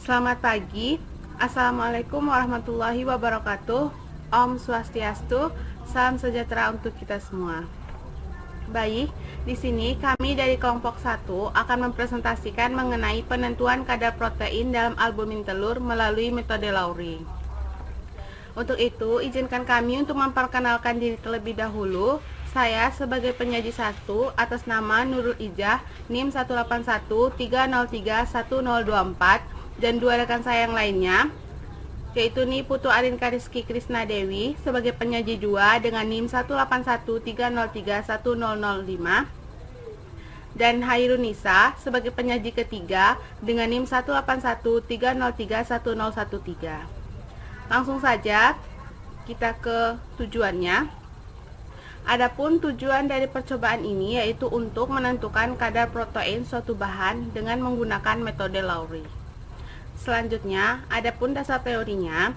Selamat pagi. Assalamualaikum warahmatullahi wabarakatuh. Om Swastiastu. Salam sejahtera untuk kita semua. Baik, di sini kami dari kelompok 1 akan mempresentasikan mengenai penentuan kadar protein dalam albumin telur melalui metode Lowry. Untuk itu, izinkan kami untuk memperkenalkan diri terlebih dahulu. Saya sebagai penyaji 1 atas nama Nurul Ijah, NIM 181303124, dan dua rekan saya yang lainnya, yaitu Putu Arinka Rizky Krisna Dewi sebagai penyaji 2 dengan NIM 181303105, dan Hairunisa sebagai penyaji ketiga dengan NIM 181303113. Langsung saja kita ke tujuannya. Adapun tujuan dari percobaan ini yaitu untuk menentukan kadar protein suatu bahan dengan menggunakan metode Lowry. Selanjutnya, adapun dasar teorinya,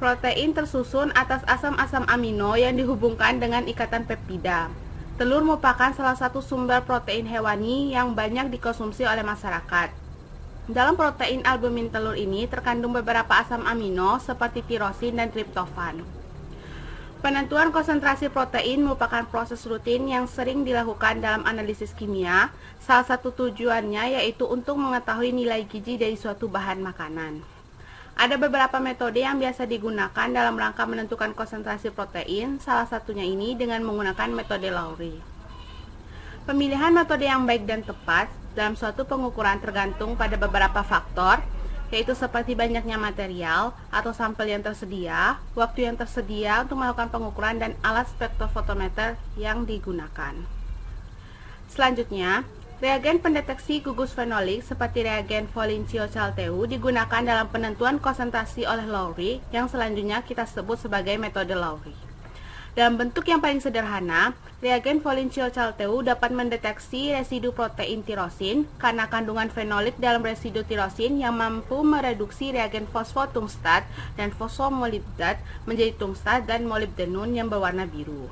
protein tersusun atas asam-asam amino yang dihubungkan dengan ikatan peptida. Telur merupakan salah satu sumber protein hewani yang banyak dikonsumsi oleh masyarakat. Dalam protein albumin telur ini terkandung beberapa asam amino seperti tirosin dan triptofan. Penentuan konsentrasi protein merupakan proses rutin yang sering dilakukan dalam analisis kimia. Salah satu tujuannya yaitu untuk mengetahui nilai gizi dari suatu bahan makanan. Ada beberapa metode yang biasa digunakan dalam rangka menentukan konsentrasi protein, salah satunya ini dengan menggunakan metode Lowry. Pemilihan metode yang baik dan tepat dalam suatu pengukuran tergantung pada beberapa faktor, yaitu seperti banyaknya material atau sampel yang tersedia, waktu yang tersedia untuk melakukan pengukuran, dan alat spektrofotometer yang digunakan. Selanjutnya, reagen pendeteksi gugus fenolik seperti reagen Folincio-Calteu digunakan dalam penentuan konsentrasi oleh Lowry yang selanjutnya kita sebut sebagai metode Lowry. Dalam bentuk yang paling sederhana, reagen Folincio-Calteu dapat mendeteksi residu protein tirosin karena kandungan fenolik dalam residu tirosin yang mampu mereduksi reagen fosfotungstat dan fosfomolibdat menjadi tungstat dan molibdenum yang berwarna biru.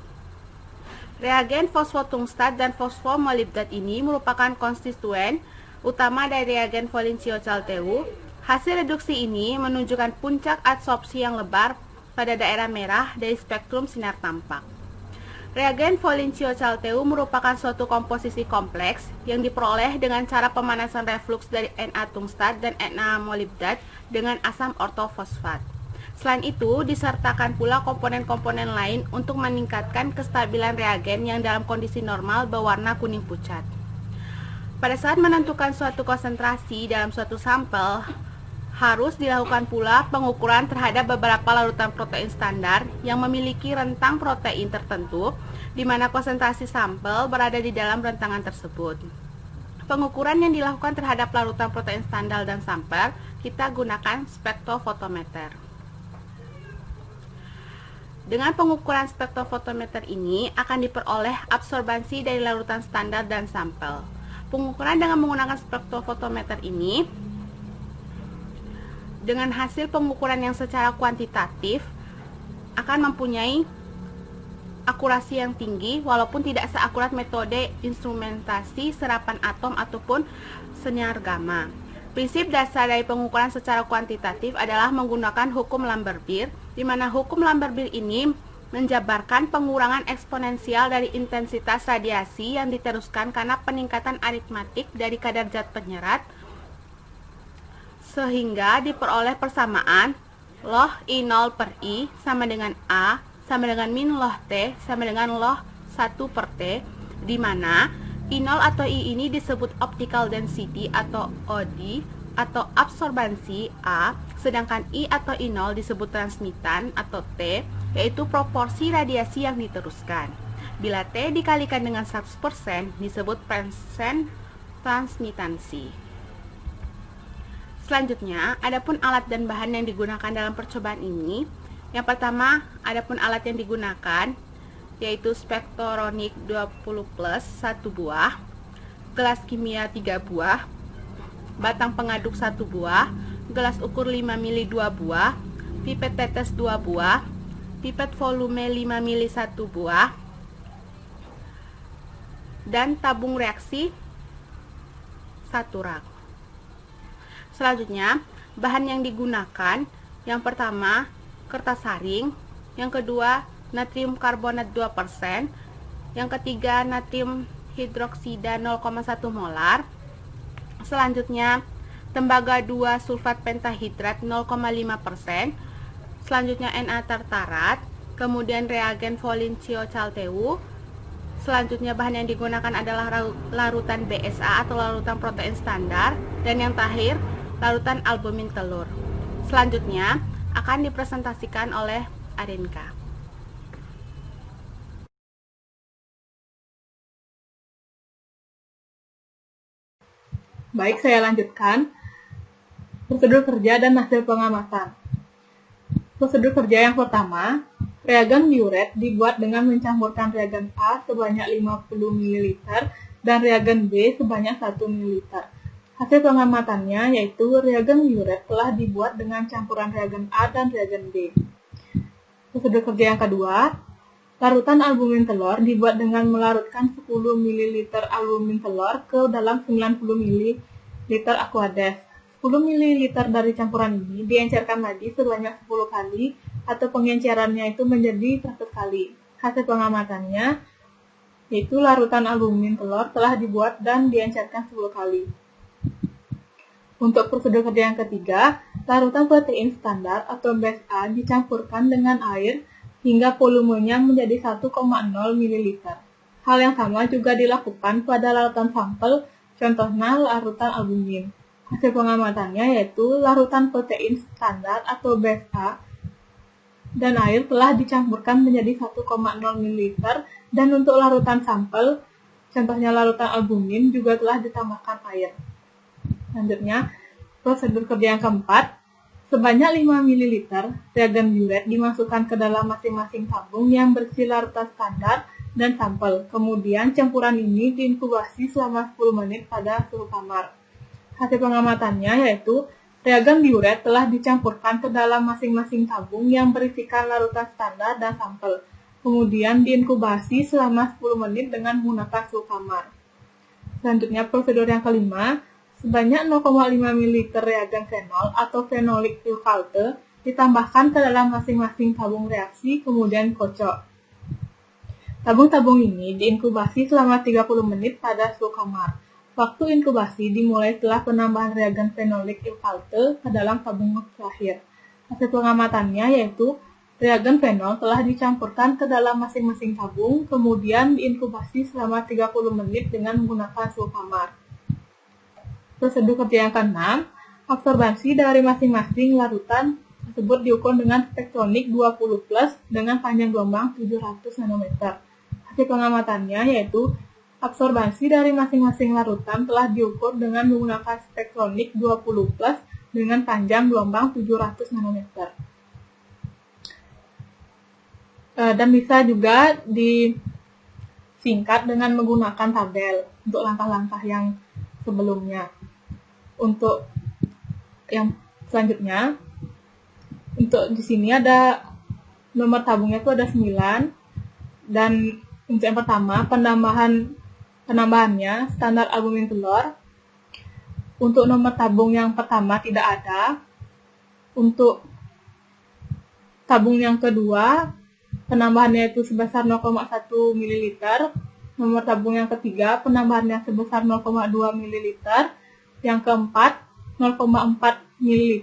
Reagen fosfotungstat dan fosfomolibdat ini merupakan konstituen utama dari reagen Folincio-Calteu. Hasil reduksi ini menunjukkan puncak adsorpsi yang lebar pada daerah merah dari spektrum sinar tampak. Reagen Folincio-Calteu merupakan suatu komposisi kompleks yang diperoleh dengan cara pemanasan refluks dari Na-tungstat dan Na-molibdat dengan asam ortofosfat. Selain itu, disertakan pula komponen-komponen lain untuk meningkatkan kestabilan reagen yang dalam kondisi normal berwarna kuning pucat. Pada saat menentukan suatu konsentrasi dalam suatu sampel, harus dilakukan pula pengukuran terhadap beberapa larutan protein standar yang memiliki rentang protein tertentu, di mana konsentrasi sampel berada di dalam rentangan tersebut. Pengukuran yang dilakukan terhadap larutan protein standar dan sampel, kita gunakan spektrofotometer. Dengan pengukuran spektrofotometer ini akan diperoleh absorbansi dari larutan standar dan sampel. Pengukuran dengan menggunakan spektrofotometer ini dengan hasil pengukuran yang secara kuantitatif akan mempunyai akurasi yang tinggi walaupun tidak seakurat metode instrumentasi serapan atom ataupun sinar gamma. Prinsip dasar dari pengukuran secara kuantitatif adalah menggunakan hukum Lambert-Beer, di mana hukum Lambert-Beer ini menjabarkan pengurangan eksponensial dari intensitas radiasi yang diteruskan karena peningkatan aritmatik dari kadar zat penyerat, sehingga diperoleh persamaan log I0 per I sama dengan A sama dengan min log T sama dengan log 1 per T, di mana I0 atau I ini disebut optical density atau OD atau absorbansi A, sedangkan I atau I0 disebut transmitan atau T, yaitu proporsi radiasi yang diteruskan. Bila T dikalikan dengan 100% disebut persen transmitansi. Selanjutnya, adapun alat dan bahan yang digunakan dalam percobaan ini. Yang pertama, adapun alat yang digunakan yaitu spektronik 20 plus 1 buah, gelas kimia 3 buah, batang pengaduk 1 buah, gelas ukur 5 mili 2 buah, pipet tetes 2 buah, pipet volume 5 mili 1 buah, dan tabung reaksi 1 rak. Selanjutnya, Bahan yang digunakan, yang pertama kertas saring, yang kedua natrium karbonat 2%, yang ketiga natrium hidroksida 0,1 molar, selanjutnya tembaga 2 sulfat pentahidrat 0,5%, selanjutnya Na tartarat, kemudian reagen Folincio Chalteu. Selanjutnya bahan yang digunakan adalah larutan BSA atau larutan protein standar, dan yang terakhir larutan albumin telur. Selanjutnya akan dipresentasikan oleh Arinka. Baik, saya lanjutkan. Prosedur kerja dan hasil pengamatan. Prosedur kerja yang pertama, reagen biuret dibuat dengan mencampurkan reagen A sebanyak 50 ml dan reagen B sebanyak 1 ml. Hasil pengamatannya yaitu reagen biuret telah dibuat dengan campuran reagen A dan reagen B. Prosedur kerja yang kedua, larutan albumin telur dibuat dengan melarutkan 10 ml albumin telur ke dalam 90 ml Aquades. 10 ml dari campuran ini diencerkan lagi sebanyak 10 kali atau pengencerannya itu menjadi 100 kali. Hasil pengamatannya yaitu larutan albumin telur telah dibuat dan diencerkan 10 kali. Untuk prosedur kerja yang ketiga, larutan protein standar atau BSA dicampurkan dengan air hingga volumenya menjadi 1,0 ml. Hal yang sama juga dilakukan pada larutan sampel, contohnya larutan albumin. Hasil pengamatannya yaitu larutan protein standar atau BSA dan air telah dicampurkan menjadi 1,0 ml, dan untuk larutan sampel, contohnya larutan albumin, juga telah ditambahkan air. Selanjutnya, prosedur kerja yang keempat, sebanyak 5 ml reagen biuret dimasukkan ke dalam masing-masing tabung yang berisi larutan standar dan sampel. Kemudian campuran ini diinkubasi selama 10 menit pada suhu kamar. Hasil pengamatannya yaitu reagen biuret telah dicampurkan ke dalam masing-masing tabung yang berisikan larutan standar dan sampel. Kemudian diinkubasi selama 10 menit dengan menggunakan suhu kamar. Selanjutnya, prosedur yang kelima, sebanyak 0,5 ml reagen fenol atau phenolic sulfate ditambahkan ke dalam masing-masing tabung reaksi, kemudian kocok. Tabung-tabung ini diinkubasi selama 30 menit pada suhu kamar. Waktu inkubasi dimulai setelah penambahan reagen phenolic sulfate ke dalam tabung terakhir. Hasil pengamatannya yaitu reagen fenol telah dicampurkan ke dalam masing-masing tabung, kemudian diinkubasi selama 30 menit dengan menggunakan suhu kamar. Prosedur kerja yang keenam, absorbansi dari masing-masing larutan tersebut diukur dengan spektronik 20+ dengan panjang gelombang 700 nanometer. Hasil pengamatannya yaitu absorbansi dari masing-masing larutan telah diukur dengan menggunakan spektronik 20+ dengan panjang gelombang 700 nanometer. Dan bisa juga disingkat dengan menggunakan tabel untuk langkah-langkah yang sebelumnya. Untuk yang selanjutnya, untuk di sini ada nomor tabungnya itu ada 9, dan untuk yang pertama penambahannya standar albumin telur. Untuk nomor tabung yang pertama tidak ada. Untuk tabung yang kedua penambahannya itu sebesar 0,1 ml. Nomor tabung yang ketiga penambahannya sebesar 0,2 ml. Yang keempat 0,4 ml.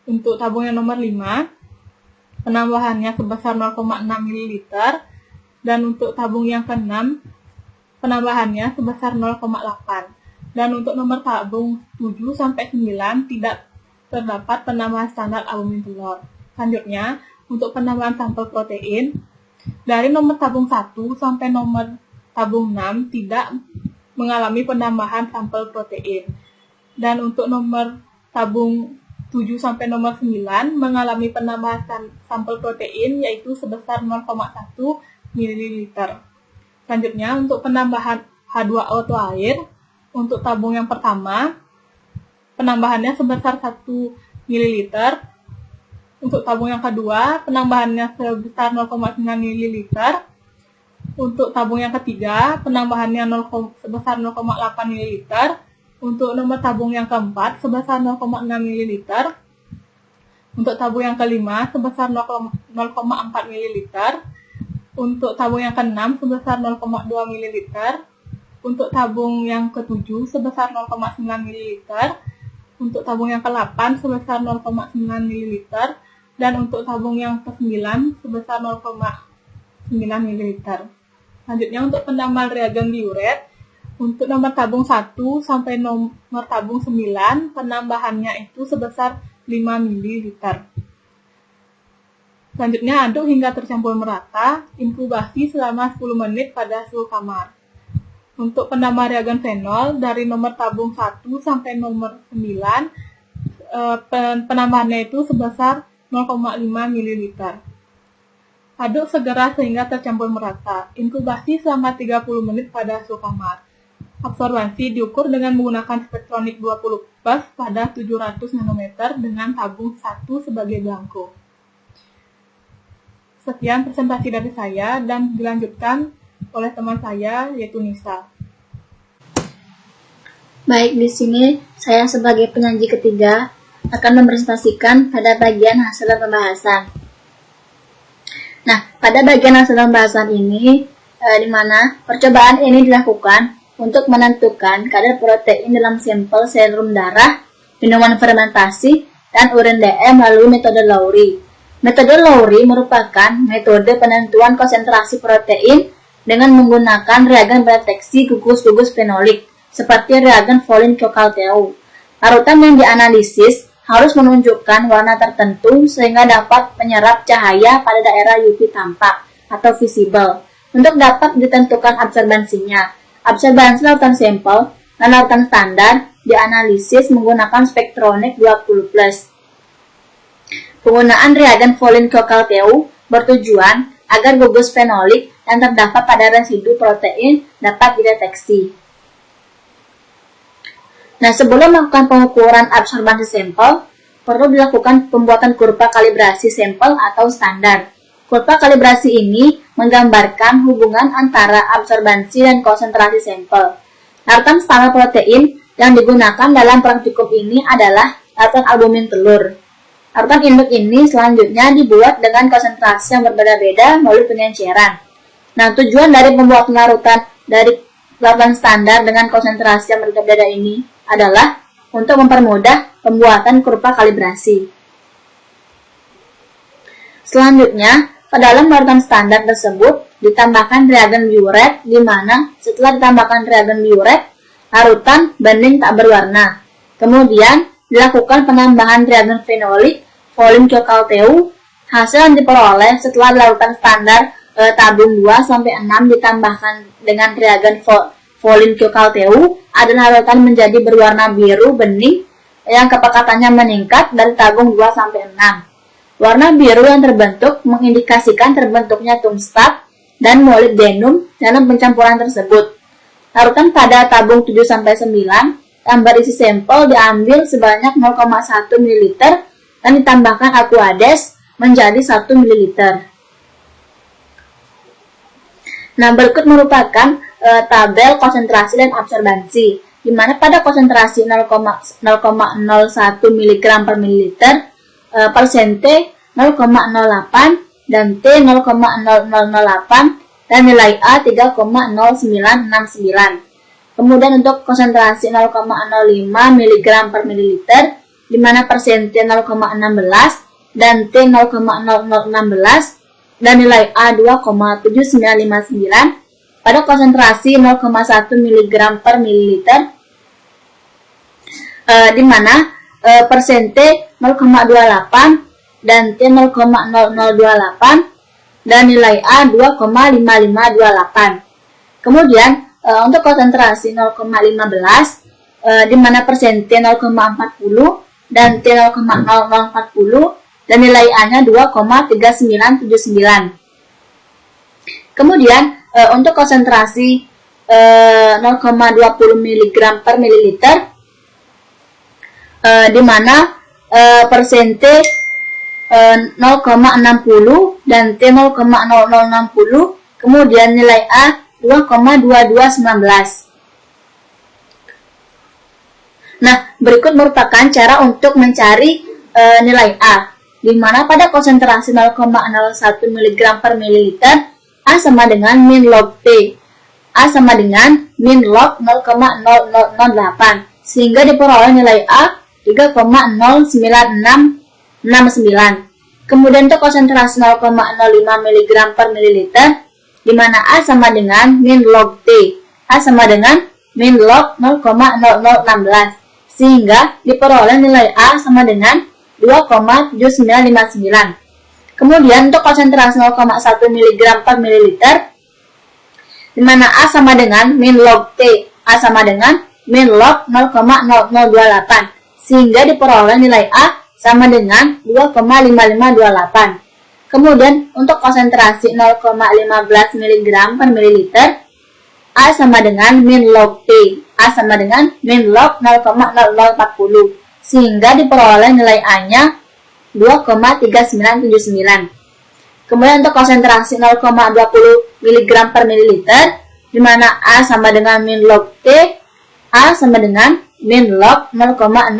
Untuk tabung yang nomor 5 penambahannya sebesar 0,6 ml. Dan untuk tabung yang keenam penambahannya sebesar 0,8. Dan untuk nomor tabung 7 sampai 9 tidak terdapat penambahan standar albumin telur. Selanjutnya, untuk penambahan sampel protein dari nomor tabung 1 sampai nomor tabung 6 tidak mengalami penambahan sampel protein. Dan untuk nomor tabung 7 sampai nomor 9 mengalami penambahan sampel protein yaitu sebesar 0,1 ml. Selanjutnya, untuk penambahan H2O atau air, untuk tabung yang pertama, penambahannya sebesar 1 ml. Untuk tabung yang kedua, penambahannya sebesar 0,9 ml. Untuk tabung yang ketiga, penambahannya sebesar 0,8 ml. Untuk nomor tabung yang keempat sebesar 0,6 ml. Untuk tabung yang kelima sebesar 0,4 ml. Untuk tabung yang keenam sebesar 0,2 ml. Untuk tabung yang ketujuh sebesar 0,9 ml. Untuk tabung yang ke-8 sebesar 0,9 ml. Dan untuk tabung yang ke-9 sebesar 0,9 ml. Selanjutnya untuk penambahan reagen diuret, untuk nomor tabung 1 sampai nomor tabung 9, penambahannya itu sebesar 5 ml. Selanjutnya aduk hingga tercampur merata, inkubasi selama 10 menit pada suhu kamar. Untuk penambah reagen fenol dari nomor tabung 1 sampai nomor 9, penambahannya itu sebesar 0,5 ml. Aduk segera sehingga tercampur merata, inkubasi selama 30 menit pada suhu kamar. Absorbansi diukur dengan menggunakan spektronik 20 plus pada 700 nanometer dengan tabung 1 sebagai belangko. Sekian presentasi dari saya dan dilanjutkan oleh teman saya yaitu Nisa. Baik, di sini saya sebagai penyaji ketiga akan mempresentasikan pada bagian hasil pembahasan. Nah, pada bagian hasil pembahasan ini di mana percobaan ini dilakukan untuk menentukan kadar protein dalam sampel serum darah, minuman fermentasi, dan urin DM melalui metode Lowry. Metode Lowry merupakan metode penentuan konsentrasi protein dengan menggunakan reagen pendeteksi gugus-gugus fenolik seperti reagen Volin-Kochalteu. Larutan yang dianalisis harus menunjukkan warna tertentu sehingga dapat menyerap cahaya pada daerah UV tampak atau visible. Untuk dapat ditentukan absorbansinya, absorbansi larutan sampel dan larutan standar dianalisis menggunakan spektronik 20+. Penggunaan reagen Volin-Kochalteu bertujuan agar gugus fenolik yang terdapat pada residu protein dapat dideteksi. Nah, sebelum melakukan pengukuran absorbansi sampel, perlu dilakukan pembuatan kurva kalibrasi sampel atau standar. Kurva kalibrasi ini menggambarkan hubungan antara absorbansi dan konsentrasi sampel. Larutan standar protein yang digunakan dalam praktikum ini adalah larutan albumin telur. Larutan induk ini selanjutnya dibuat dengan konsentrasi yang berbeda-beda melalui pengenceran. Nah, tujuan dari pembuatan larutan dari larutan standar dengan konsentrasi yang berbeda-beda ini adalah untuk mempermudah pembuatan kurva kalibrasi. Selanjutnya, ke dalam larutan standar tersebut ditambahkan reagen biuret, di mana setelah ditambahkan reagen biuret, larutan bening tak berwarna. Kemudian dilakukan penambahan reagen fenolik Volin-Kochalteu. Hasil yang diperoleh setelah larutan standar tabung 2-6 ditambahkan dengan reagen Volin-Kochalteu adalah larutan menjadi berwarna biru bening yang kepekatannya meningkat dari tabung 2-6. Warna biru yang terbentuk mengindikasikan terbentuknya tungstat dan molybdenum dalam pencampuran tersebut. Larutan pada tabung 7-9 yang berisi sampel diambil sebanyak 0,1 ml dan ditambahkan Aquades menjadi 1 ml. Nah, berikut merupakan tabel konsentrasi dan absorbansi, di mana pada konsentrasi 0,01 mg per mililiter, persente 0,08 dan T 0,0008 dan nilai A 3,0969. Kemudian untuk konsentrasi 0,05 mg per mililiter, di mana persente 0,16 dan T 0,0016 dan nilai A 2,7959 pada konsentrasi 0,1 mg per mililiter, di mana persente 0,28 dan T 0,0028 dan nilai A 2,5528. Kemudian untuk konsentrasi 0,15 di mana persente 0,40 dan T 0,0040 dan nilai A-nya 2,3979. Kemudian untuk konsentrasi 0,20 mg per mililiter, di mana persente 0,60 dan T 0,0060, kemudian nilai A 2,2219. Nah, berikut merupakan cara untuk mencari nilai A, di mana pada konsentrasi 0,01 mg per mililiter, A sama dengan min log T. A sama dengan min log 0,0008, sehingga diperoleh nilai A 3,09669. Kemudian untuk konsentrasi 0,05 mg per mililiter, di mana A sama dengan min log T. A sama dengan min log 0,0016, sehingga diperoleh nilai A sama dengan 2,7959. Kemudian untuk konsentrasi 0,1 mg per mililiter, di mana A sama dengan min log T, A sama dengan min log 0,0028, sehingga diperoleh nilai A sama dengan 2,5528. Kemudian untuk konsentrasi 0,15 mg per mililiter, A sama dengan min log T, A sama dengan min log 0,0040, sehingga diperoleh nilai A-nya 2,3979. Kemudian untuk konsentrasi 0,20 mg per mililiter, di mana A sama dengan min log T, A sama dengan min log 0,0060,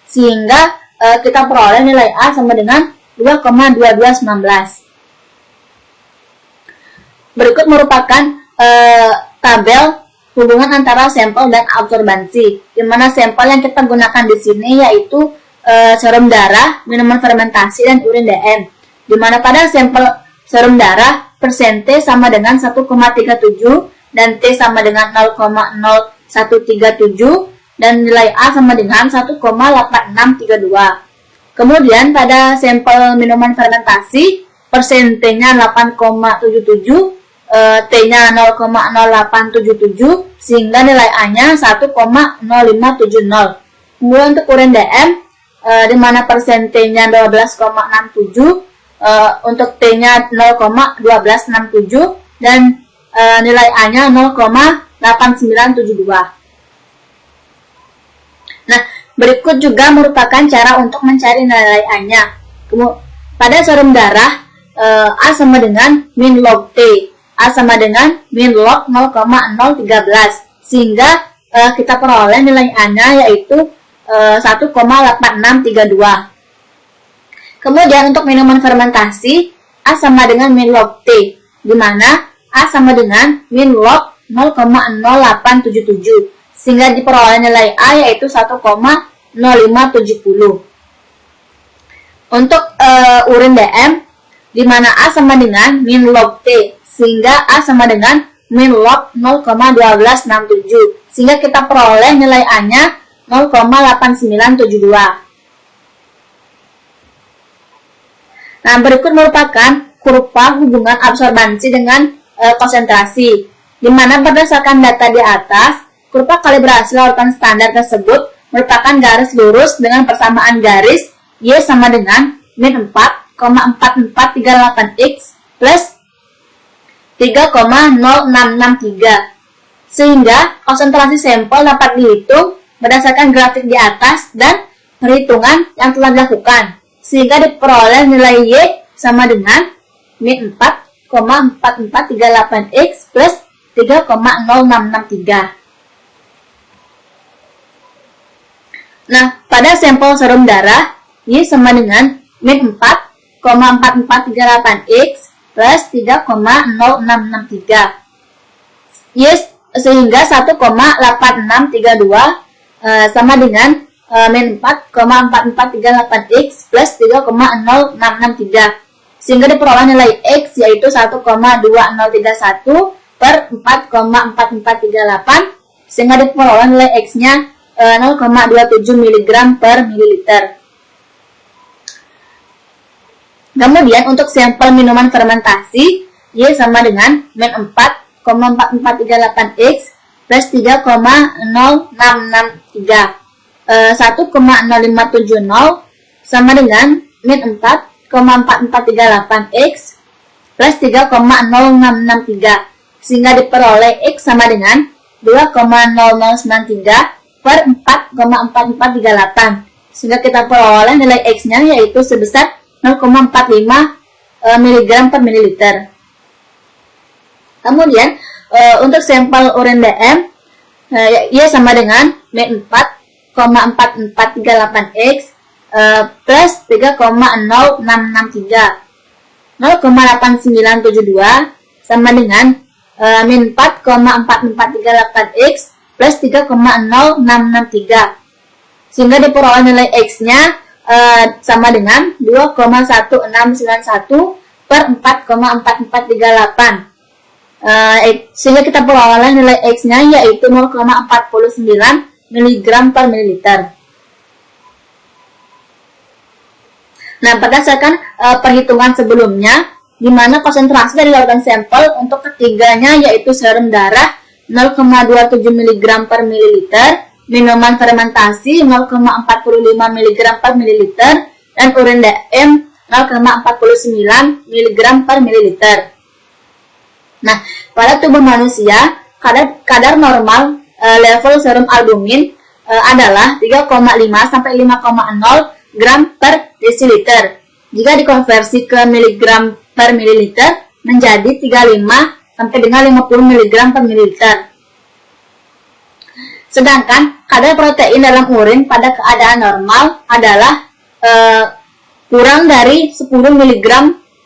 sehingga kita peroleh nilai A sama dengan 2,2219. Berikut merupakan tabel hubungan antara sampel dan absorbansi, di mana sampel yang kita gunakan di sini yaitu serum darah, minuman fermentasi, dan urin DM. Di mana pada sampel serum darah persente sama dengan 1,37 dan T sama dengan 0,0137 dan nilai A sama dengan 1,8632. Kemudian pada sampel minuman fermentasi persentenya 8,77, T-nya 0,0877, sehingga nilai A-nya 1,0570. Kemudian untuk urin DM, di mana persentenya 12,67, untuk T-nya 0,1267, dan nilai A-nya 0,8972. Nah, berikut juga merupakan cara untuk mencari nilai A-nya. Pada serum darah, A sama dengan min log T, A sama dengan min log 0,013, sehingga kita peroleh nilai A-nya yaitu 1,8632. Kemudian untuk minuman fermentasi, A sama dengan min log T, di mana A sama dengan min log 0,0877, sehingga diperoleh nilai A yaitu 1,0570. Untuk urin DM, di mana A sama dengan min log T, sehingga A sama dengan min log 0,1267, sehingga kita peroleh nilai A-nya 0,8972. Nah, berikut merupakan kurva hubungan absorbansi dengan konsentrasi, di mana berdasarkan data di atas, kurva kalibrasi larutan standar tersebut merupakan garis lurus dengan persamaan garis Y sama dengan min 4,4438X plus 3,0663, sehingga konsentrasi sampel dapat dihitung berdasarkan grafik di atas dan perhitungan yang telah dilakukan, sehingga diperoleh nilai Y sama dengan min 4,4438X plus 3,0663. Nah, pada sampel serum darah, Y sama dengan min 4,4438X plus 3,0663. Y sehingga 1,8632 sama dengan min 4,4438X plus 3,0663. Sehingga diperoleh nilai X yaitu 1,2031 per 4,4438, sehingga diperoleh nilai X-nya 0,27 mg per mililiter. Kemudian untuk sampel minuman fermentasi, Y sama dengan min 4,4438X plus 3,0663. 1,0570 sama dengan min 4,4438X plus 3,0663, sehingga diperoleh X sama dengan 2,0093 per 4,4438, sehingga kita peroleh nilai X-nya yaitu sebesar 0,45 mg per mililiter. Kemudian untuk sampel urin DM, ia sama dengan min 4,4438x plus 3,0663. 0,8972 sama dengan min 4,4438x plus 3,0663. Sehingga diperoleh nilai x-nya sama dengan 2,1691 per 4,4438. Sehingga kita peroleh nilai x-nya yaitu 0,49 mg per mililiter. Nah, berdasarkan perhitungan sebelumnya, di mana konsentrasi dari lautan sampel untuk ketiganya yaitu serum darah 0,27 mg per mililiter, minuman fermentasi 0,45 mg per mililiter, dan urin DM 0,49 mg per mililiter. Nah, pada tubuh manusia, kadar normal level serum albumin adalah 3,5 sampai 5,0 gram per desiliter. Jika dikonversi ke miligram per mililiter menjadi 35 sampai dengan 50 mg per mililiter. Sedangkan kadar protein dalam urin pada keadaan normal adalah kurang dari 10 mg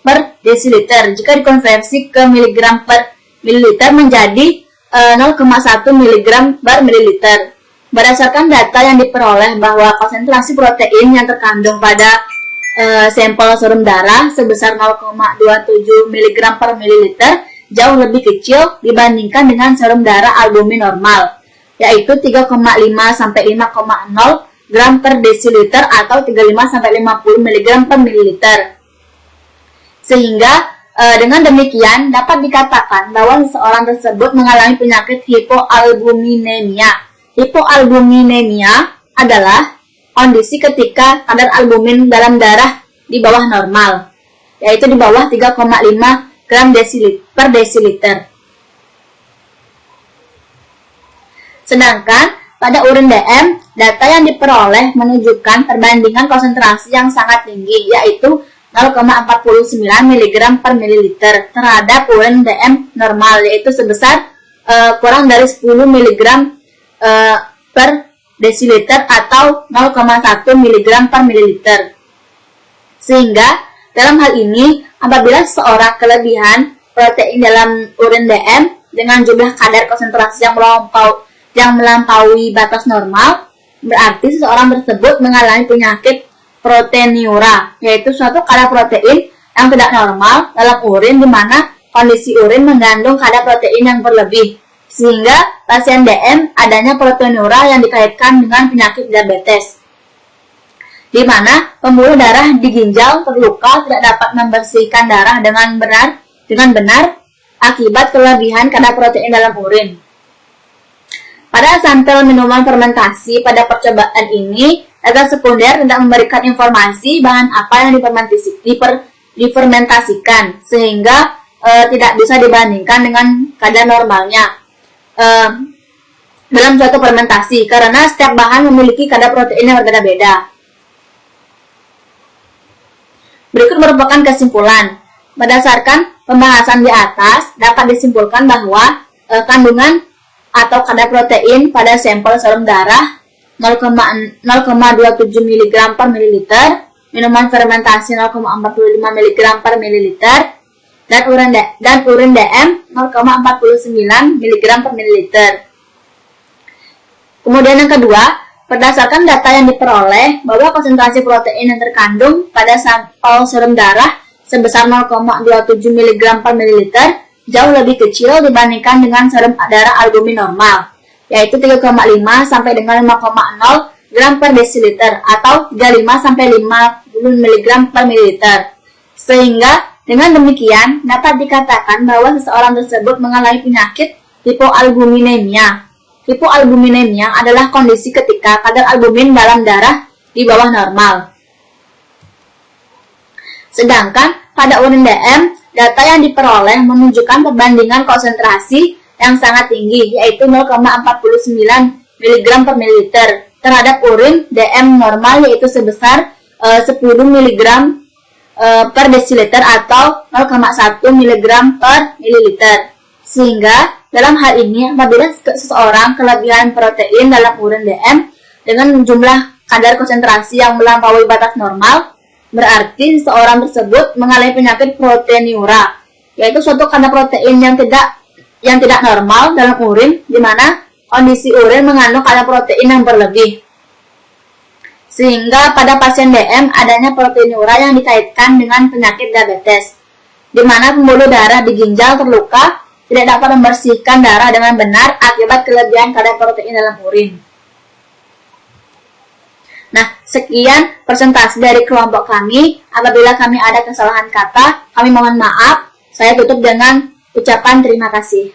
per desiliter. Jika dikonversi ke miligram per mililiter menjadi 0,1 mg per mililiter. Berdasarkan data yang diperoleh bahwa konsentrasi protein yang terkandung pada sampel serum darah sebesar 0,27 mg per mililiter jauh lebih kecil dibandingkan dengan serum darah albumin normal, yaitu 3,5 sampai 5,0 gram per desiliter atau 35 sampai 50 mg per mililiter. Sehingga dengan demikian dapat dikatakan bahwa seseorang tersebut mengalami penyakit hipoalbuminemia. Hipoalbuminemia adalah kondisi ketika kadar albumin dalam darah di bawah normal, yaitu di bawah 3,5 gram per desiliter. Sedangkan pada urin DM, data yang diperoleh menunjukkan perbandingan konsentrasi yang sangat tinggi, yaitu 0,49 mg per mililiter terhadap urin DM normal, yaitu sebesar kurang dari 10 mg per desiliter atau 0,1 mg per mililiter. Sehingga dalam hal ini, apabila seseorang kelebihan protein dalam urin DM dengan jumlah kadar konsentrasi yang melampaui batas normal, berarti seseorang tersebut mengalami penyakit proteinuria, yaitu suatu kadar protein yang tidak normal dalam urin di mana kondisi urin mengandung kadar protein yang berlebih, sehingga pasien DM adanya proteinuria yang dikaitkan dengan penyakit diabetes, di mana pembuluh darah di ginjal terluka tidak dapat membersihkan darah dengan benar akibat kelebihan kadar protein dalam urin. Pada sampel minuman fermentasi pada percobaan ini, data sekunder tidak memberikan informasi bahan apa yang difermentasikan, sehingga tidak bisa dibandingkan dengan kadar normalnya dalam suatu fermentasi, karena setiap bahan memiliki kadar protein yang berbeda-beda. Berikut merupakan kesimpulan. Berdasarkan pembahasan di atas, dapat disimpulkan bahwa kandungan atau kadar protein pada sampel serum darah 0,27 mg per mililiter, minuman fermentasi 0,45 mg per mililiter, dan urin DM 0,49 mg per mililiter. Kemudian yang kedua, berdasarkan data yang diperoleh bahwa konsentrasi protein yang terkandung pada sampel serum darah sebesar 0,27 mg per mililiter jauh lebih kecil dibandingkan dengan serum darah albumin normal, yaitu 3,5 sampai dengan 5,0 gram per desiliter atau 35 sampai 50 mg per mililiter. Sehingga dengan demikian dapat dikatakan bahwa seseorang tersebut mengalami penyakit hipoalbuminemia. Hipoalbuminemia adalah kondisi ketika kadar albumin dalam darah di bawah normal. Sedangkan pada urin DM, data yang diperoleh menunjukkan perbandingan konsentrasi yang sangat tinggi, yaitu 0,49 mg per mililiter terhadap urin DM normal, yaitu sebesar 10 mg per desiliter atau 0,1 mg per mililiter. Sehingga Dalam hal ini, apabila seseorang kelebihan protein dalam urin DM dengan jumlah kadar konsentrasi yang melampaui batas normal, berarti seseorang tersebut mengalami penyakit proteinuria, yaitu suatu kadar protein yang tidak normal dalam urin, di mana kondisi urin mengandung kadar protein yang berlebih. Sehingga pada pasien DM adanya proteinuria yang dikaitkan dengan penyakit diabetes, di mana pembuluh darah di ginjal terluka, tidak dapat membersihkan darah dengan benar akibat kelebihan kadar protein dalam urin. Nah, sekian presentasi dari kelompok kami. Apabila kami ada kesalahan kata, kami mohon maaf. Saya tutup dengan ucapan terima kasih.